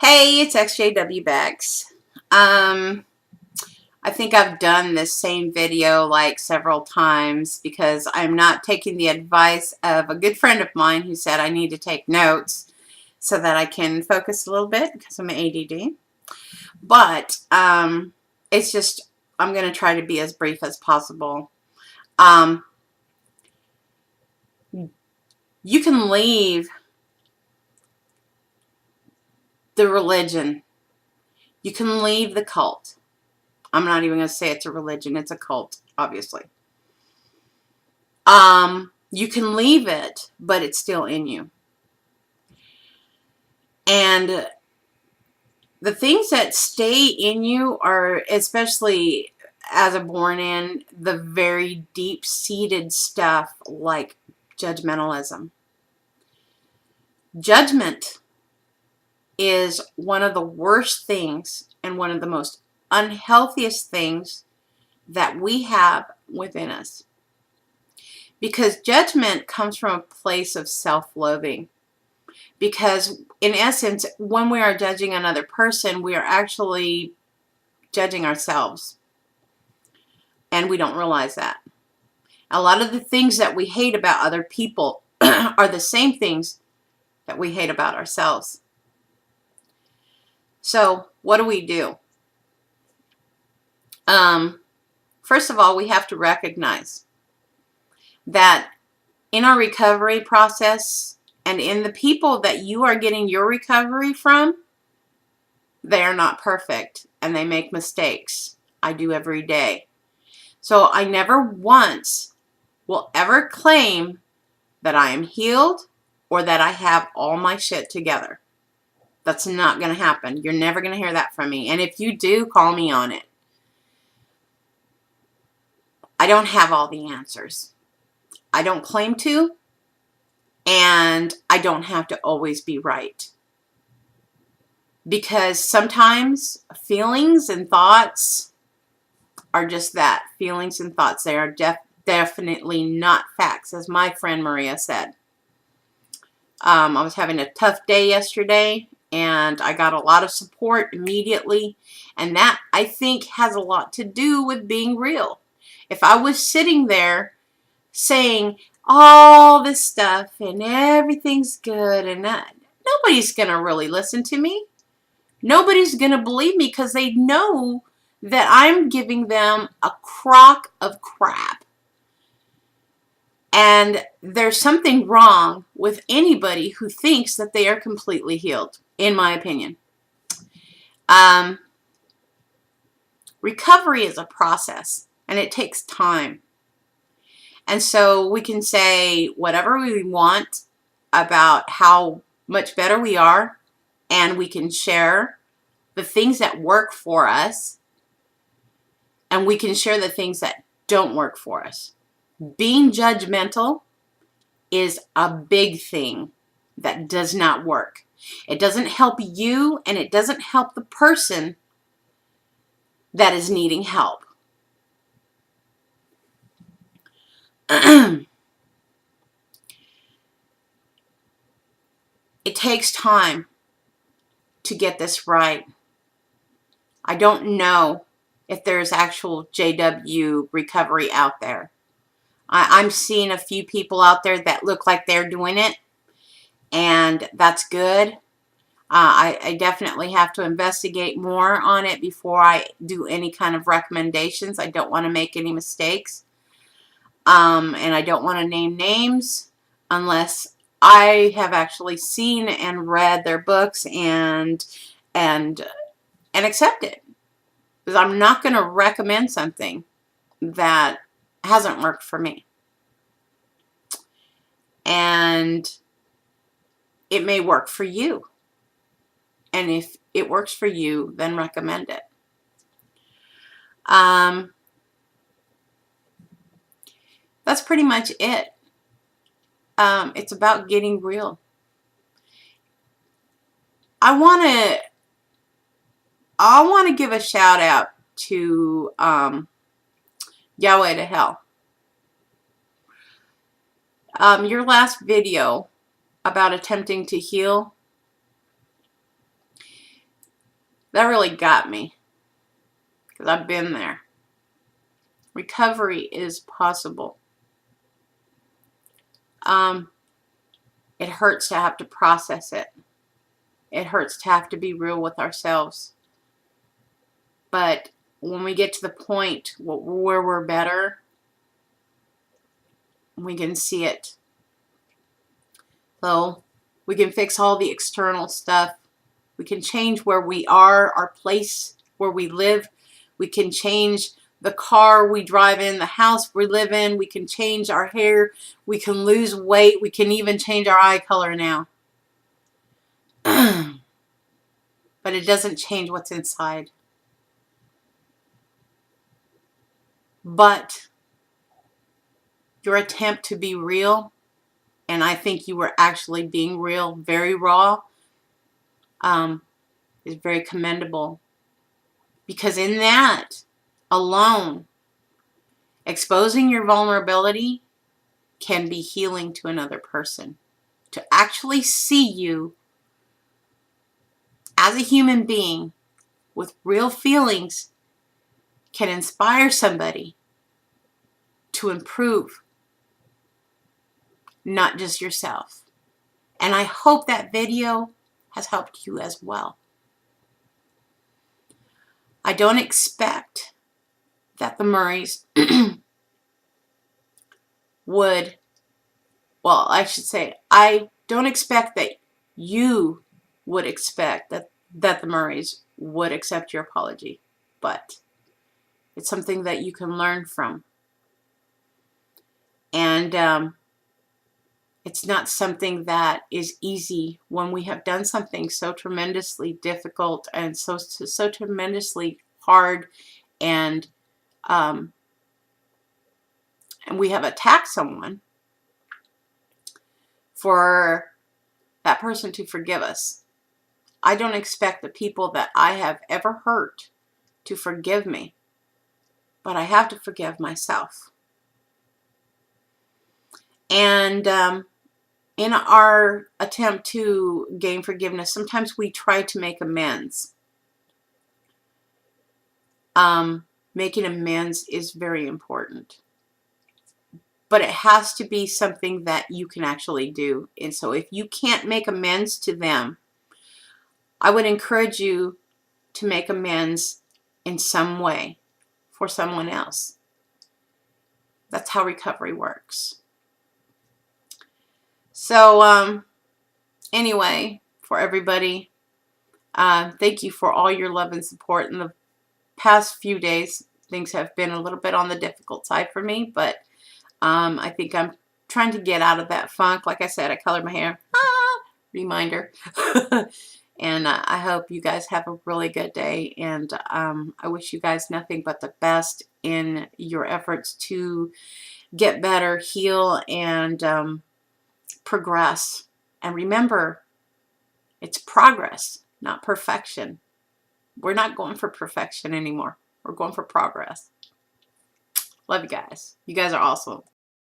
Hey, it's XJW Bex. I think I've done this same video like several times because I'm not taking the advice of a good friend of mine who said I need to take notes so that I can focus a little bit because I'm ADD. But it's just, I'm going to try to be as brief as possible. You can leave the religion. You can leave the cult. I'm not even going to say it's a religion. It's a cult, obviously. You can leave it, but it's still in you. And the things that stay in you are, especially as a born-in, the very deep-seated stuff like judgmentalism. Judgment is one of the worst things and one of the most unhealthiest things that we have within us. Because judgment comes from a place of self-loathing. Because in essence, when we are judging another person, we are actually judging ourselves. And we don't realize that. A lot of the things that we hate about other people are the same things that we hate about ourselves. So what do? First of all, we have to recognize that in our recovery process and in the people that you are getting your recovery from, they are not perfect and they make mistakes. I do every day. So I never once will ever claim that I am healed or that I have all my shit together. That's not going to happen. You're never going to hear that from me. And if you do, call me on it. I don't have all the answers. I don't claim to, and I don't have to always be right. Because sometimes feelings and thoughts are just that, feelings and thoughts. They are definitely not facts, as my friend Maria said. I was having a tough day yesterday, and I got a lot of support immediately, and that, I think, has a lot to do with being real. If I was sitting there saying all this stuff and everything's good and that, nobody's going to really listen to me. Nobody's going to believe me because they know that I'm giving them a crock of crap. And there's something wrong with anybody who thinks that they are completely healed, in my opinion. Recovery is a process, and it takes time. And so we can say whatever we want about how much better we are, and we can share the things that work for us, and we can share the things that don't work for us. Being judgmental is a big thing that does not work. It doesn't help you, and it doesn't help the person that is needing help. It takes time to get this right. I don't know if there's actual JW recovery out there. I'm seeing a few people out there that look like they're doing it, and that's good. I definitely have to investigate more on it before I do any kind of recommendations. I don't want to make any mistakes. And I don't want to name names unless I have actually seen and read their books and accept it. Because I'm not going to recommend something that hasn't worked for me. And it may work for you. And if it works for you, then recommend it. That's pretty much it. It's about getting real. I want to give a shout out to Yahweh to Hell. Your last video about attempting to heal, That really got me, because I've been there. Recovery is possible. It hurts to have to process it. It hurts to have to be real with ourselves. But when we get to the point where we're better, we can see it. So we can fix all the external stuff. We can change where we are, our place where we live. We can change the car we drive in, the house we live in. We can change our hair. We can lose weight. We can even change our eye color now. But it doesn't change what's inside. But your attempt to be real, and I think you were actually being real, very raw, is very commendable. Because in that alone, exposing your vulnerability can be healing to another person. To actually see you as a human being with real feelings can inspire somebody to improve, not just yourself. And I hope that video has helped you as well. I don't expect that the Murrays would, well, I should say, I don't expect that you would expect that the Murrays would accept your apology, but it's something that you can learn from. And it's not something that is easy when we have done something so tremendously difficult and so tremendously hard, and we have attacked someone, for that person to forgive us. I don't expect the people that I have ever hurt to forgive me, but I have to forgive myself. And in our attempt to gain forgiveness, sometimes we try to make amends. Making amends is very important. But it has to be something that you can actually do. And so if you can't make amends to them, I would encourage you to make amends in some way for someone else. That's how recovery works. So anyway, for everybody, thank you for all your love and support. In the past few days, things have been a little bit on the difficult side for me, but I think I'm trying to get out of that funk. Like I said, I colored my hair. Reminder. And I hope you guys have a really good day. And I wish you guys nothing but the best in your efforts to get better, heal, and progress. And remember, it's progress, not perfection. We're not going for perfection anymore. We're going for progress. Love you guys. You guys are awesome.